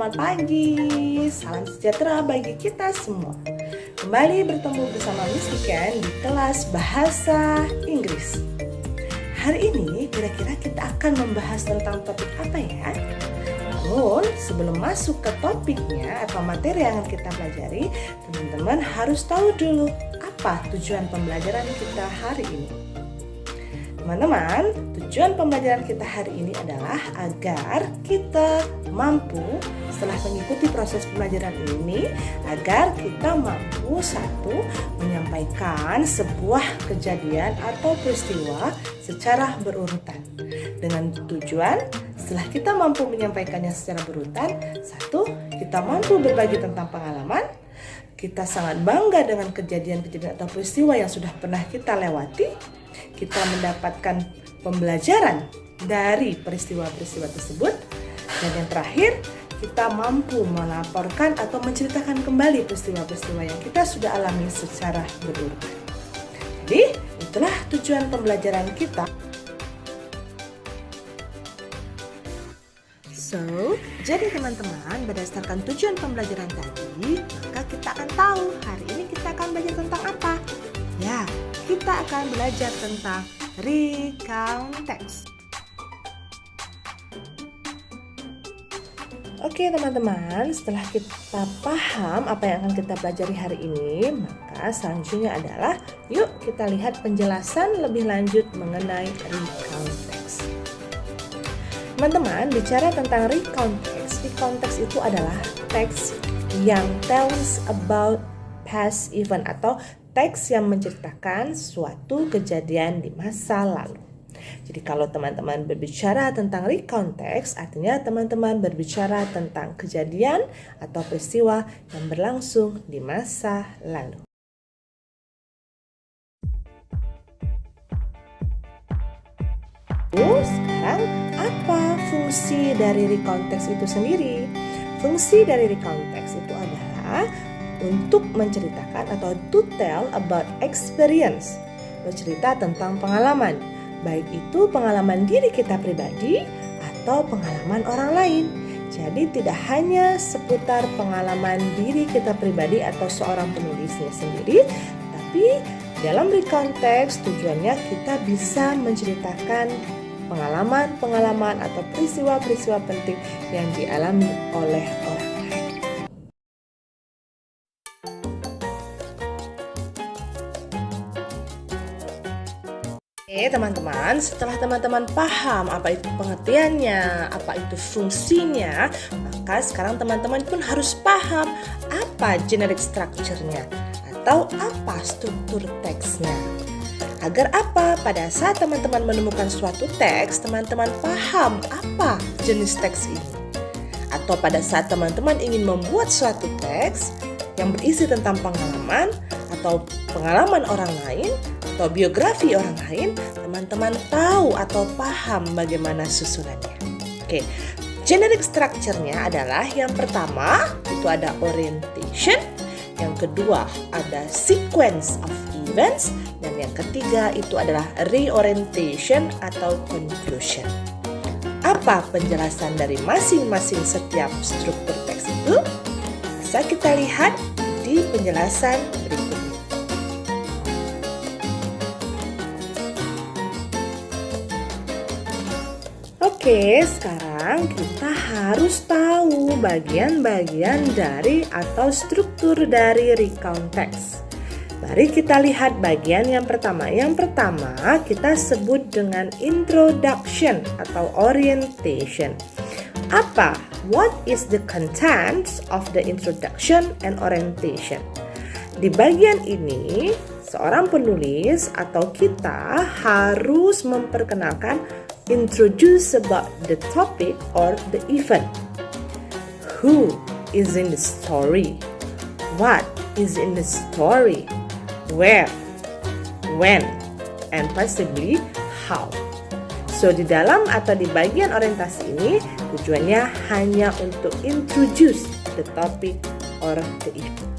selamat pagi. Salam sejahtera bagi kita semua. Kembali bertemu bersama Miss Iken di kelas Bahasa Inggris. Hari ini kira-kira kita akan membahas tentang topik apa ya? Namun sebelum masuk ke topiknya atau materi yang akan kita pelajari, teman-teman harus tahu dulu apa tujuan pembelajaran kita hari ini. Teman-teman, tujuan pembelajaran kita hari ini adalah agar kita mampu setelah mengikuti proses pembelajaran ini, agar kita mampu menyampaikan sebuah kejadian atau peristiwa secara berurutan. Dengan tujuan setelah kita mampu menyampaikannya secara berurutan, kita mampu berbagi tentang pengalaman, kita sangat bangga dengan kejadian-kejadian atau peristiwa yang sudah pernah kita lewati. Kita mendapatkan pembelajaran dari peristiwa-peristiwa tersebut. Dan yang terakhir, kita mampu melaporkan atau menceritakan kembali peristiwa-peristiwa yang kita sudah alami secara berurutan. Jadi, itulah tujuan pembelajaran kita. Jadi teman-teman, berdasarkan tujuan pembelajaran tadi, maka kita akan tahu hari ini kita akan belajar tentang apa. Ya, kita akan belajar tentang recount text. Oke teman-teman, setelah kita paham apa yang akan kita pelajari hari ini, maka selanjutnya adalah yuk kita lihat penjelasan lebih lanjut mengenai recount text. Teman-teman, bicara tentang recount text itu adalah teks yang tells about past event atau teks yang menceritakan suatu kejadian di masa lalu. Jadi kalau teman-teman berbicara tentang recount text, artinya teman-teman berbicara tentang kejadian atau peristiwa yang berlangsung di masa lalu. Sekarang apa fungsi dari recount text itu sendiri? Fungsi dari recount text itu adalah untuk menceritakan atau to tell about experience, bercerita tentang pengalaman, baik itu pengalaman diri kita pribadi atau pengalaman orang lain. Jadi tidak hanya seputar pengalaman diri kita pribadi atau seorang penulisnya sendiri, tapi dalam recount text tujuannya kita bisa menceritakan pengalaman-pengalaman atau peristiwa-peristiwa penting yang dialami oleh orang lain. Oke teman-teman, setelah teman-teman paham apa itu pengertiannya, apa itu fungsinya, maka sekarang teman-teman pun harus paham apa generic structure-nya atau apa struktur teksnya. Agar apa? Pada saat teman-teman menemukan suatu teks, teman-teman paham apa jenis teks ini. Atau pada saat teman-teman ingin membuat suatu teks yang berisi tentang pengalaman atau pengalaman orang lain atau biografi orang lain, teman-teman tahu atau paham bagaimana susunannya. Oke, generic structure-nya adalah yang pertama itu ada orientation, yang kedua ada sequence of events, dan yang ketiga itu adalah reorientation atau conclusion. Apa penjelasan dari masing-masing setiap struktur teks itu? Bisa kita lihat di penjelasan berikutnya. Oke, sekarang kita harus tahu bagian-bagian dari atau struktur dari recount text. Mari kita lihat bagian yang pertama. Yang pertama kita sebut dengan introduction atau orientation. Apa? What is the contents of the introduction and orientation? Di bagian ini, seorang penulis atau kita harus memperkenalkan, introduce about the topic or the event. Who is in the story? What is in the story? Where, when, and possibly how. So di dalam atau di bagian orientasi ini tujuannya hanya untuk introduce the topic or the event.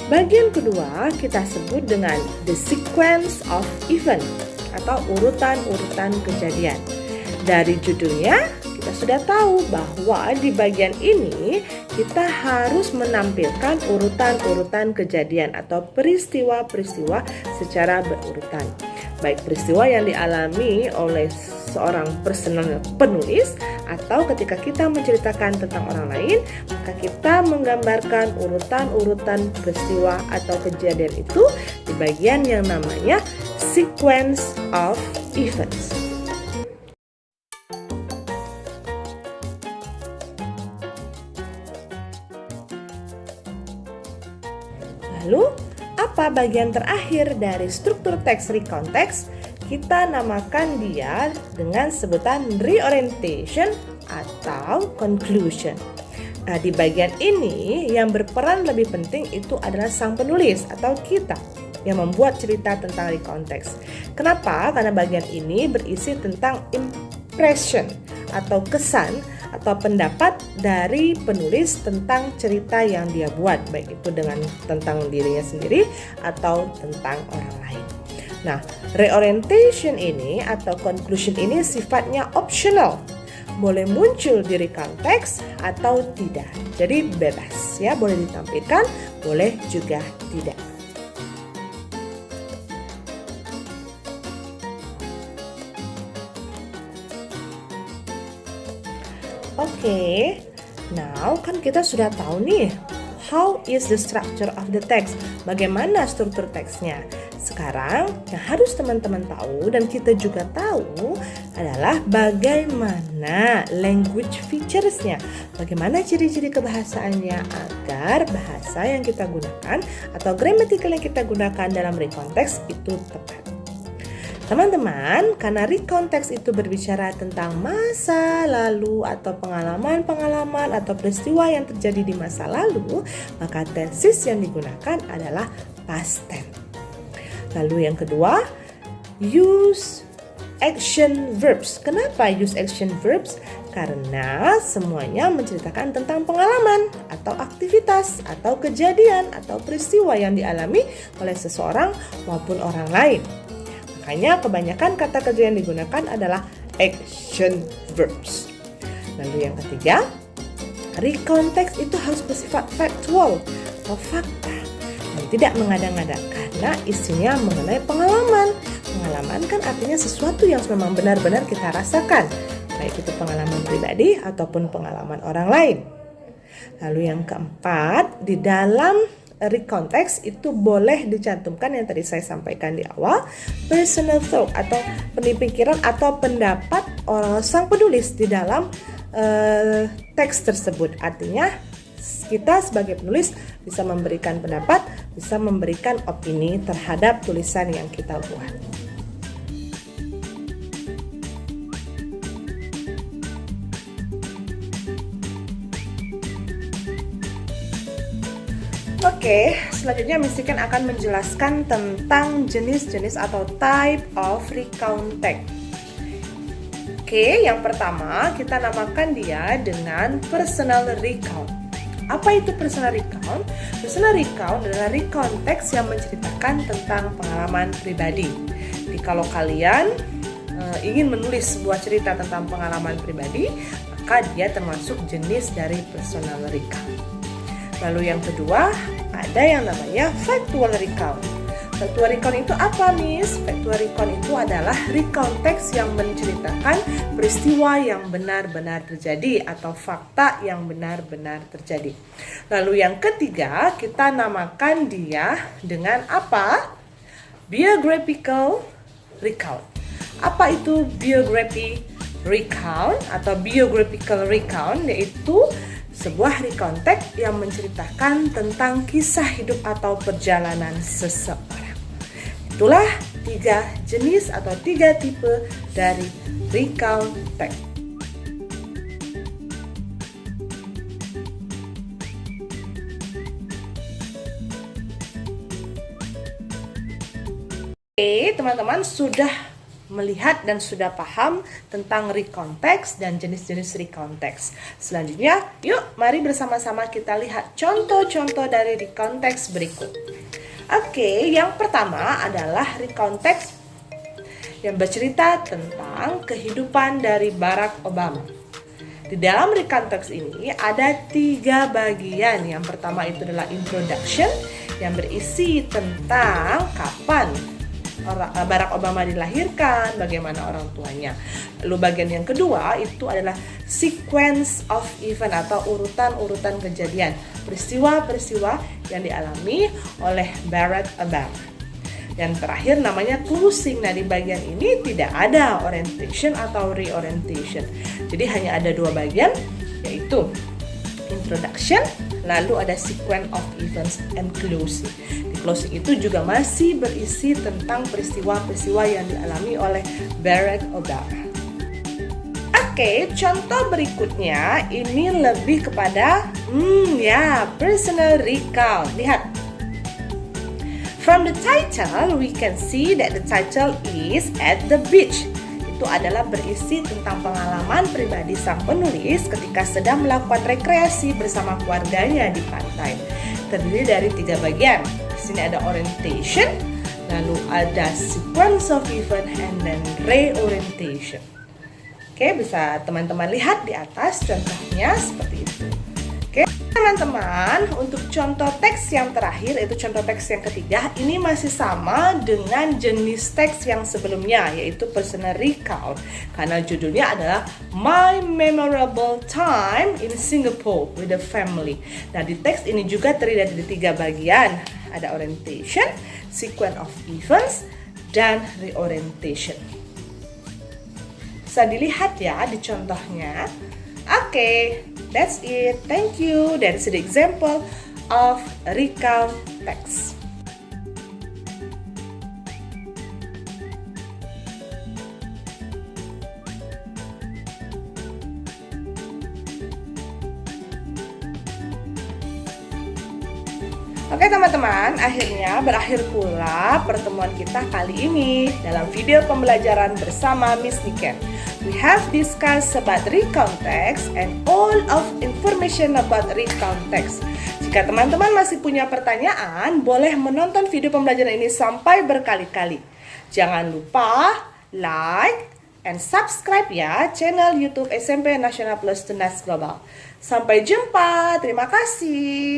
Bagian kedua kita sebut dengan the sequence of event atau urutan-urutan kejadian. Dari judulnya kita sudah tahu bahwa di bagian ini kita harus menampilkan urutan-urutan kejadian atau peristiwa-peristiwa secara berurutan. Baik peristiwa yang dialami oleh seorang personal penulis atau ketika kita menceritakan tentang orang lain, maka kita menggambarkan urutan-urutan peristiwa atau kejadian itu di bagian yang namanya sequence of events. Lalu, apa bagian terakhir dari struktur teks recontext? Kita namakan dia dengan sebutan reorientation atau conclusion. Nah, di bagian ini yang berperan lebih penting itu adalah sang penulis atau kita yang membuat cerita tentang recontext. Kenapa? Karena bagian ini berisi tentang impression atau kesan atau pendapat dari penulis tentang cerita yang dia buat, baik itu tentang dirinya sendiri atau tentang orang lain. Nah, reorientation ini atau conclusion ini sifatnya optional. Boleh muncul di recontext atau tidak. Jadi bebas ya, boleh ditampilkan, boleh juga tidak. Oke, now kan kita sudah tahu nih, how is the structure of the text? Bagaimana struktur teksnya? Sekarang yang harus teman-teman tahu dan kita juga tahu adalah bagaimana language features-nya. Bagaimana ciri-ciri kebahasaannya agar bahasa yang kita gunakan atau grammatical yang kita gunakan dalam recontext itu tepat. Teman-teman, karena recontext itu berbicara tentang masa lalu atau pengalaman-pengalaman atau peristiwa yang terjadi di masa lalu, maka tenses yang digunakan adalah past tense. Lalu yang kedua, use action verbs. Kenapa use action verbs? Karena semuanya menceritakan tentang pengalaman atau aktivitas atau kejadian atau peristiwa yang dialami oleh seseorang maupun orang lain. Makanya kebanyakan kata kerja yang digunakan adalah action verbs. Lalu yang ketiga, recontext itu harus bersifat factual atau fakta dan tidak mengada-ngada karena isinya mengenai pengalaman. Pengalaman kan artinya sesuatu yang memang benar-benar kita rasakan, baik itu pengalaman pribadi ataupun pengalaman orang lain. Lalu yang keempat, di dalam recontext itu boleh dicantumkan yang tadi saya sampaikan di awal, personal thought atau pemikiran atau pendapat sang penulis di dalam teks tersebut. Artinya kita sebagai penulis bisa memberikan pendapat, bisa memberikan opini terhadap tulisan yang kita buat. Oke, selanjutnya Miss akan menjelaskan tentang jenis-jenis atau type of recontext. Oke, yang pertama kita namakan dia dengan personal recount. Apa itu personal recount? Personal recount adalah recontext yang menceritakan tentang pengalaman pribadi. Jadi kalau kalian ingin menulis sebuah cerita tentang pengalaman pribadi, maka dia termasuk jenis dari personal recount. Lalu yang kedua, ada yang namanya factual recount. Factual recount itu apa, Miss? Factual recount itu adalah recontext yang menceritakan peristiwa yang benar-benar terjadi atau fakta yang benar-benar terjadi. Lalu yang ketiga, kita namakan dia dengan apa? Biographical recount. Apa itu biography recount atau biographical recount? Yaitu sebuah recontext yang menceritakan tentang kisah hidup atau perjalanan seseorang. Itulah 3 jenis atau 3 tipe dari recontext. Oke, teman-teman sudah melihat dan sudah paham tentang recontext dan jenis-jenis recontext. Selanjutnya, yuk mari bersama-sama kita lihat contoh-contoh dari recontext berikut. Oke, yang pertama adalah recontext yang bercerita tentang kehidupan dari Barack Obama. Di dalam recount text ini ada 3 bagian. Yang pertama itu adalah introduction yang berisi tentang kapan Barack Obama dilahirkan, bagaimana orang tuanya. Lalu bagian yang kedua itu adalah sequence of event atau urutan-urutan kejadian, peristiwa-peristiwa yang dialami oleh Barack Obama. Dan terakhir namanya closing. Nah, di bagian ini tidak ada orientation atau reorientation. Jadi hanya ada 2 bagian, yaitu introduction, lalu ada sequence of events and closing. Di closing itu juga masih berisi tentang peristiwa-peristiwa yang dialami oleh Barack Obama. Oke, contoh berikutnya ini lebih kepada personal recount. Lihat. From the title, we can see that the title is At the Beach. Itu adalah berisi tentang pengalaman pribadi sang penulis ketika sedang melakukan rekreasi bersama keluarganya di pantai. Terdiri dari 3 bagian. Di sini ada orientation, lalu ada sequence of event, and then reorientation. Oke, bisa teman-teman lihat di atas contohnya seperti itu. Oke, teman-teman, untuk contoh teks yang terakhir, yaitu contoh teks yang ketiga, ini masih sama dengan jenis teks yang sebelumnya, yaitu personal recount. Karena judulnya adalah My Memorable Time in Singapore with the Family. Nah, di teks ini juga terdiri dari 3 bagian. Ada orientation, sequence of events, dan reorientation. Bisa dilihat ya di contohnya. Okay, that's it. Thank you. That's the example of recount text. Oke teman-teman, akhirnya berakhir pula pertemuan kita kali ini dalam video pembelajaran bersama Miss Niken. We have discussed about recount text and all of information about recount text. Jika teman-teman masih punya pertanyaan, boleh menonton video pembelajaran ini sampai berkali-kali. Jangan lupa like and subscribe ya channel YouTube SMP Nasional Plus Tunas Global. Sampai jumpa, terima kasih.